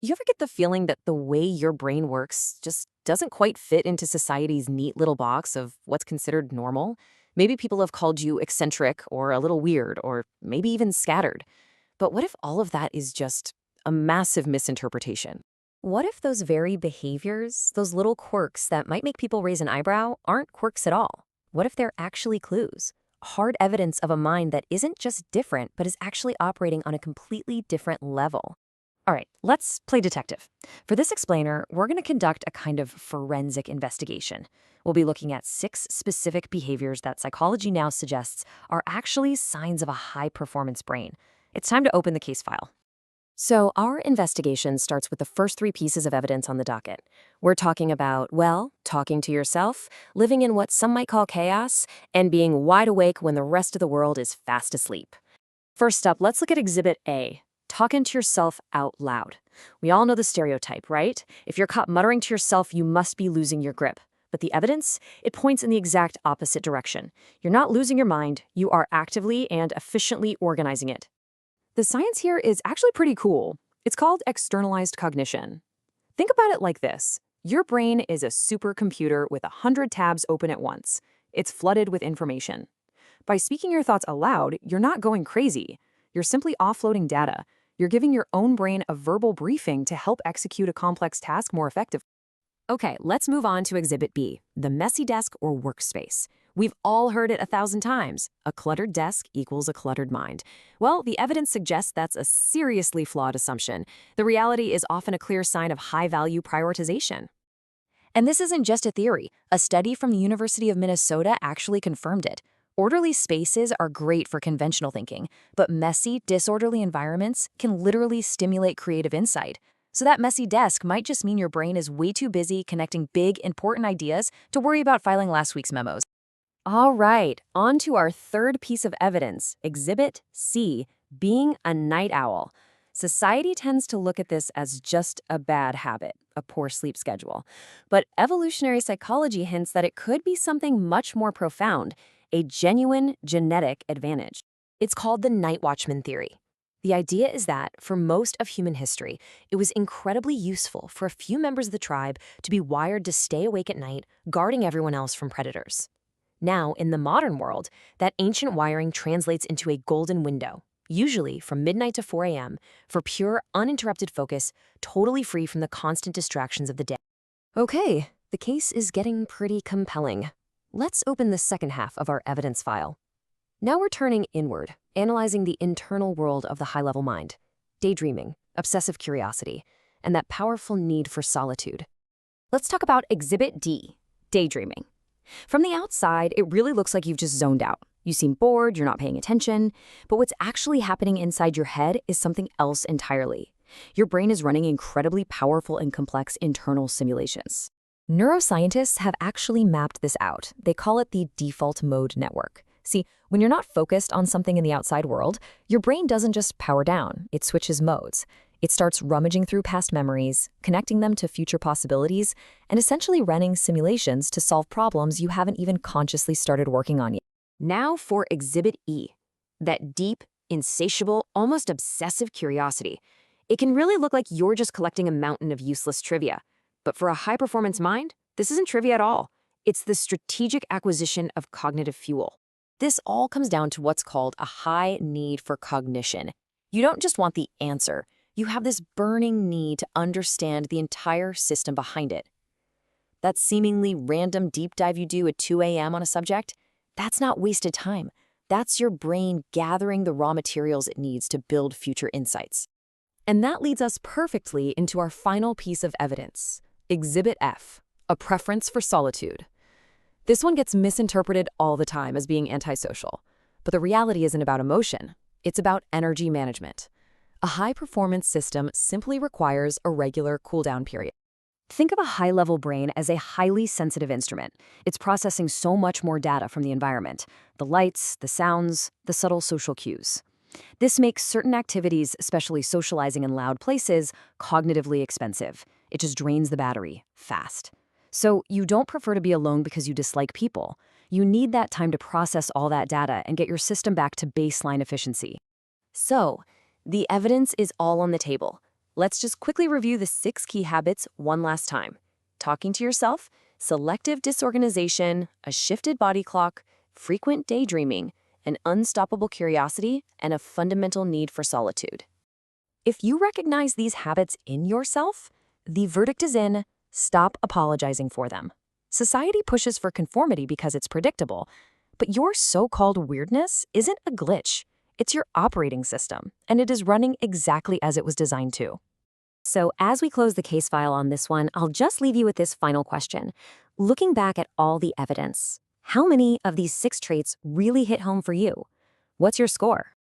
You ever get the feeling that the way your brain works just doesn't quite fit into society's neat little box of what's considered normal? Maybe people have called you eccentric or a little weird or maybe even scattered. But what if all of that is just a massive misinterpretation? What if those very behaviors, those little quirks that might make people raise an eyebrow, aren't quirks at all? What if they're actually clues? Hard evidence of a mind that isn't just different, but is actually operating on a completely different level. All right, let's play detective. For this explainer, we're going to conduct a kind of forensic investigation. We'll be looking at 6 specific behaviors that psychology now suggests are actually signs of a high-performance brain. It's time to open the case file. So our investigation starts with the first 3 pieces of evidence on the docket. We're talking about, well, talking to yourself, living in what some might call chaos, and being wide awake when the rest of the world is fast asleep. First up, let's look at Exhibit A. Talking to yourself out loud. We all know the stereotype, right? If you're caught muttering to yourself, you must be losing your grip. But the evidence? It points in the exact opposite direction. You're not losing your mind, you are actively and efficiently organizing it. The science here is actually pretty cool. It's called externalized cognition. Think about it like this. Your brain is a supercomputer with 100 tabs open at once. It's flooded with information. By speaking your thoughts aloud, you're not going crazy. You're simply offloading data. You're giving your own brain a verbal briefing to help execute a complex task more effectively. Okay, let's move on to Exhibit B, the messy desk or workspace. We've all heard it 1,000 times. A cluttered desk equals a cluttered mind. Well, the evidence suggests that's a seriously flawed assumption. The reality is often a clear sign of high-value prioritization. And this isn't just a theory. A study from the University of Minnesota actually confirmed it. Orderly spaces are great for conventional thinking, but messy, disorderly environments can literally stimulate creative insight. So that messy desk might just mean your brain is way too busy connecting big, important ideas to worry about filing last week's memos. All right, on to our third piece of evidence, Exhibit C, being a night owl. Society tends to look at this as just a bad habit, a poor sleep schedule. But evolutionary psychology hints that it could be something much more profound, a genuine genetic advantage. It's called the night watchman theory. The idea is that, for most of human history, it was incredibly useful for a few members of the tribe to be wired to stay awake at night, guarding everyone else from predators. Now, in the modern world, that ancient wiring translates into a golden window, usually from midnight to 4 a.m., for pure, uninterrupted focus, totally free from the constant distractions of the day. Okay, the case is getting pretty compelling. Let's open the second half of our evidence file. Now we're turning inward, analyzing the internal world of the high-level mind, daydreaming, obsessive curiosity, and that powerful need for solitude. Let's talk about Exhibit D, daydreaming. From the outside, it really looks like you've just zoned out. You seem bored, you're not paying attention, but what's actually happening inside your head is something else entirely. Your brain is running incredibly powerful and complex internal simulations. Neuroscientists have actually mapped this out. They call it the default mode network. See, when you're not focused on something in the outside world, your brain doesn't just power down, it switches modes. It starts rummaging through past memories, connecting them to future possibilities, and essentially running simulations to solve problems you haven't even consciously started working on yet. Now for Exhibit E, that deep, insatiable, almost obsessive curiosity. It can really look like you're just collecting a mountain of useless trivia. But for a high-performance mind, this isn't trivia at all. It's the strategic acquisition of cognitive fuel. This all comes down to what's called a high need for cognition. You don't just want the answer. You have this burning need to understand the entire system behind it. That seemingly random deep dive you do at 2 a.m. on a subject, that's not wasted time. That's your brain gathering the raw materials it needs to build future insights. And that leads us perfectly into our final piece of evidence. Exhibit F, a preference for solitude. This one gets misinterpreted all the time as being antisocial. But the reality isn't about emotion. It's about energy management. A high-performance system simply requires a regular cool-down period. Think of a high-level brain as a highly sensitive instrument. It's processing so much more data from the environment, the lights, the sounds, the subtle social cues. This makes certain activities, especially socializing in loud places, cognitively expensive. It just drains the battery fast. So you don't prefer to be alone because you dislike people. You need that time to process all that data and get your system back to baseline efficiency. So, the evidence is all on the table. Let's just quickly review the 6 key habits one last time. Talking to yourself, selective disorganization, a shifted body clock, frequent daydreaming, an unstoppable curiosity, and a fundamental need for solitude. If you recognize these habits in yourself, the verdict is in: stop apologizing for them. Society pushes for conformity because it's predictable, but your so-called weirdness isn't a glitch. It's your operating system, and it is running exactly as it was designed to. So as we close the case file on this one, I'll just leave you with this final question. Looking back at all the evidence, how many of these 6 traits really hit home for you? What's your score?